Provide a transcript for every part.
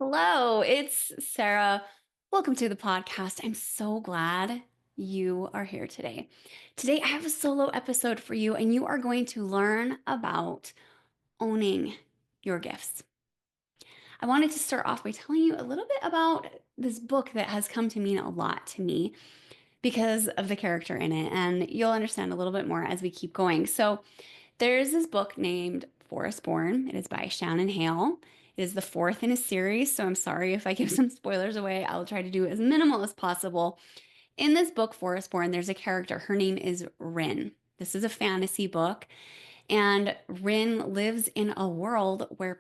Hello, it's Sarah. Welcome to the podcast. I'm so glad you are here today. Today, I have a solo episode for you, and you are going to learn about owning your gifts. I wanted to start off by telling you a little bit about this book that has come to mean a lot to me because of the character in it, and you'll understand a little bit more as we keep going. So, there's this book named Forest Born. It is by Shannon Hale. It is the fourth in a series, so I'm sorry if I give some spoilers away. I'll try to do as minimal as possible. In this book, Forest Born, there's a character. Her name is Rin. This is a fantasy book, and Rin lives in a world where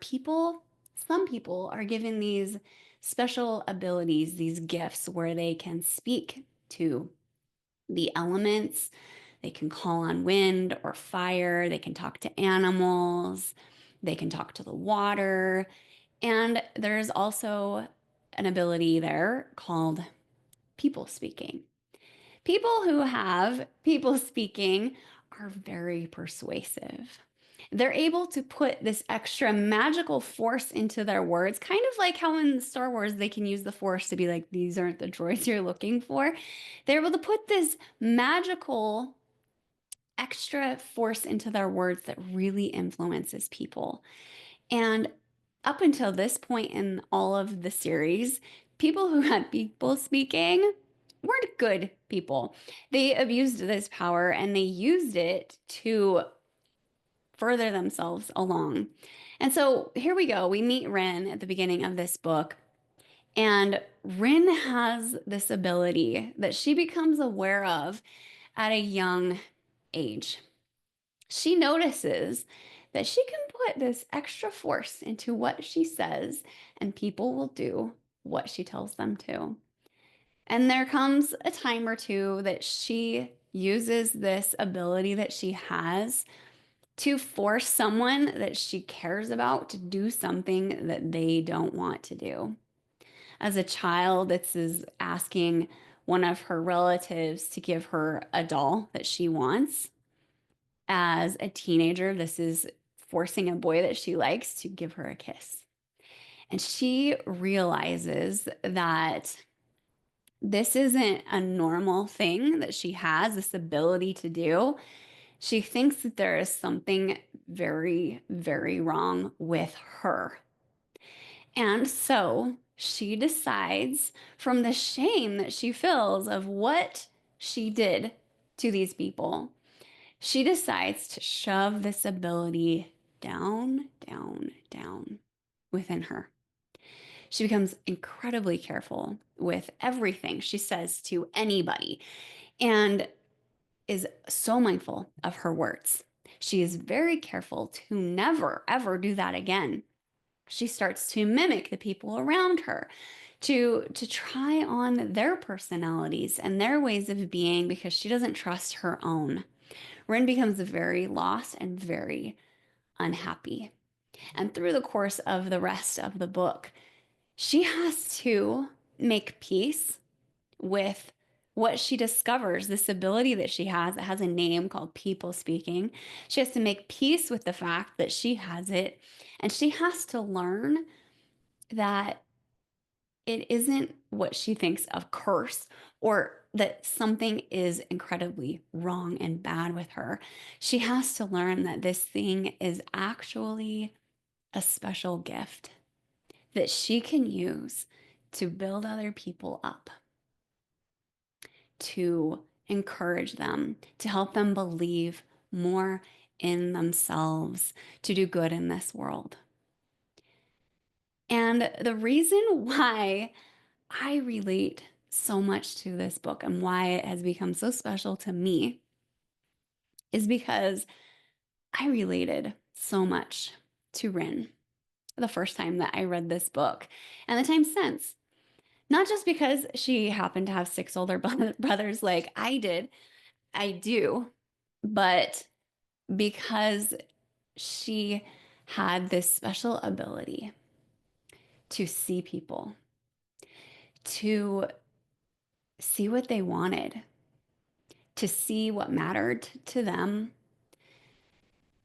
some people are given these special abilities, these gifts where they can speak to the elements. They can call on wind or fire. They can talk to animals. They can talk to the water. And there's also an ability there called people speaking. People who have people speaking are very persuasive. They're able to put this extra magical force into their words, kind of like how in Star Wars they can use the force to be like, these aren't the droids you're looking for. They're able to put this magical extra force into their words that really influences people. And up until this point in all of the series, people who had people speaking weren't good people. They abused this power and they used it to further themselves along. And so here we go. We meet Rin at the beginning of this book. And Rin has this ability that she becomes aware of at a young age. She notices that she can put this extra force into what she says, and people will do what she tells them to. And there comes a time or two that she uses this ability that she has to force someone that she cares about to do something that they don't want to do. As a child, this is asking one of her relatives to give her a doll that she wants. As a teenager, this is forcing a boy that she likes to give her a kiss. And she realizes that this isn't a normal thing that she has this ability to do. She thinks that there is something very, very wrong with her. And so she decides, from the shame that she feels of what she did to these people, she decides to shove this ability down, down, down within her. She becomes incredibly careful with everything she says to anybody and is so mindful of her words. She is very careful to never, ever do that again. She starts to mimic the people around her, to try on their personalities and their ways of being because she doesn't trust her own. Ren becomes very lost and very unhappy. And through the course of the rest of the book, she has to make peace with what she discovers, this ability that she has. It has a name called people speaking. She has to make peace with the fact that she has it. And she has to learn that it isn't what she thinks of curse or that something is incredibly wrong and bad with her. She has to learn that this thing is actually a special gift that she can use to build other people up, to encourage them, to help them believe more in themselves, to do good in this world. And the reason why I relate so much to this book and why it has become so special to me is because I related so much to Rin the first time that I read this book and the time since. Not just because she happened to have six older brothers like I did, I do, but because she had this special ability to see people, to see what they wanted, to see what mattered to them.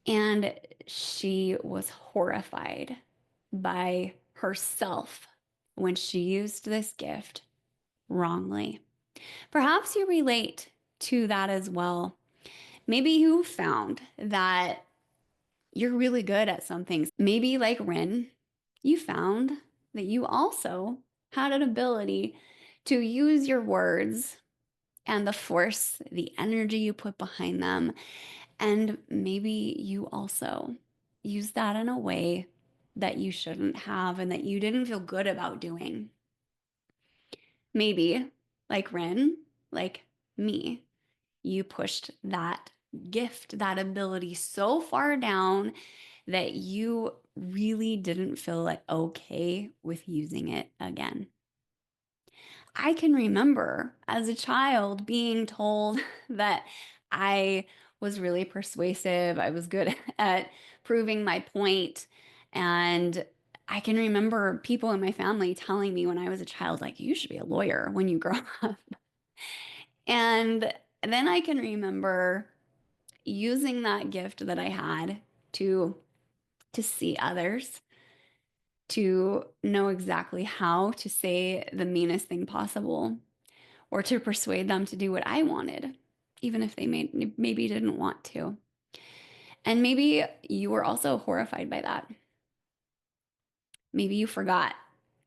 And she was horrified by herself when she used this gift wrongly. Perhaps you relate to that as well. Maybe you found that you're really good at some things. Maybe, like Rin, you found that you also had an ability to use your words and the force, the energy you put behind them. And maybe you also use that in a way that you shouldn't have and that you didn't feel good about doing. Maybe, like Rin, like me, you pushed that gift, that ability so far down that you really didn't feel like okay with using it again. I can remember as a child being told that I was really persuasive, I was good at proving my point, and I can remember people in my family telling me when I was a child, like, you should be a lawyer when you grow up. And then I can remember using that gift that I had to see others, to know exactly how to say the meanest thing possible, or to persuade them to do what I wanted, even if they maybe didn't want to. And maybe you were also horrified by that. Maybe you forgot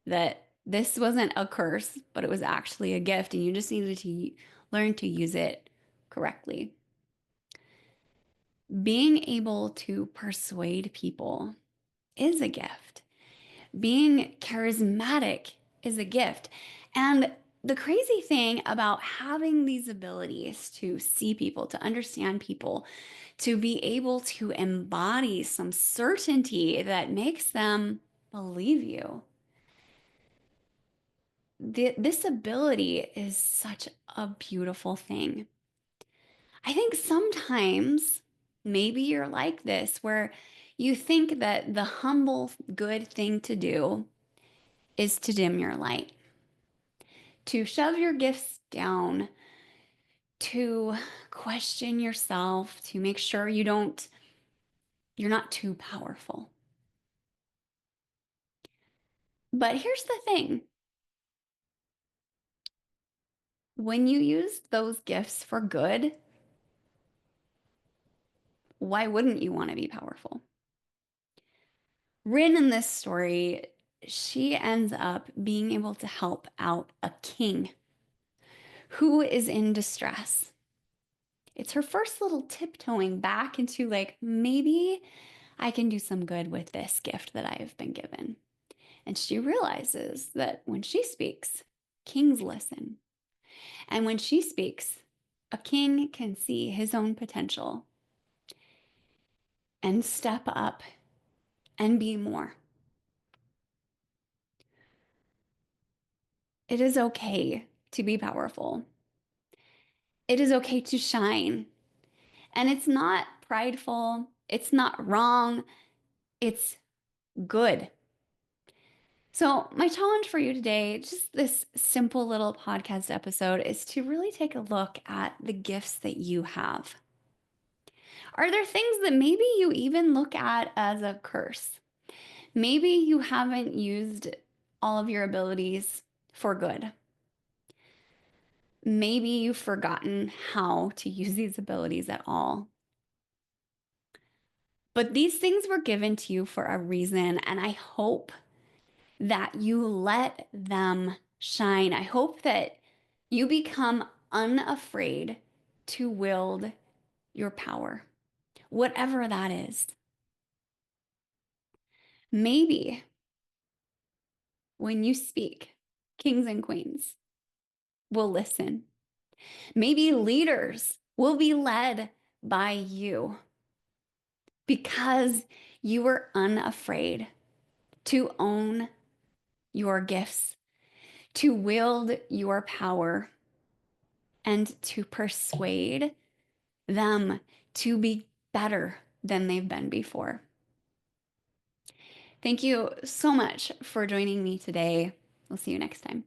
that this wasn't a curse, but it was actually a gift, and you just needed to learn to use it correctly. Being able to persuade people is a gift. Being charismatic is a gift. And the crazy thing about having these abilities to see people, to understand people, to be able to embody some certainty that makes them believe you, this ability is such a beautiful thing. I think sometimes maybe you're like this, where you think that the humble, good thing to do is to dim your light, to shove your gifts down, to question yourself, to make sure you're not too powerful. But here's the thing. When you use those gifts for good, why wouldn't you want to be powerful? Rin in this story, she ends up being able to help out a king who is in distress. It's her first little tiptoeing back into, like, maybe I can do some good with this gift that I have been given. And she realizes that when she speaks, kings listen. And when she speaks, a king can see his own potential and step up and be more. It is okay to be powerful. It is okay to shine. And it's not prideful, it's not wrong, it's good. So, my challenge for you today, just this simple little podcast episode, is to really take a look at the gifts that you have. Are there things that maybe you even look at as a curse? Maybe you haven't used all of your abilities for good. Maybe you've forgotten how to use these abilities at all. But these things were given to you for a reason, and I hope that you let them shine. I hope that you become unafraid to wield your power, whatever that is. Maybe when you speak, kings and queens will listen. Maybe leaders will be led by you because you were unafraid to own your gifts, to wield your power, and to persuade them to be better than they've been before. Thank you so much for joining me today. We'll see you next time.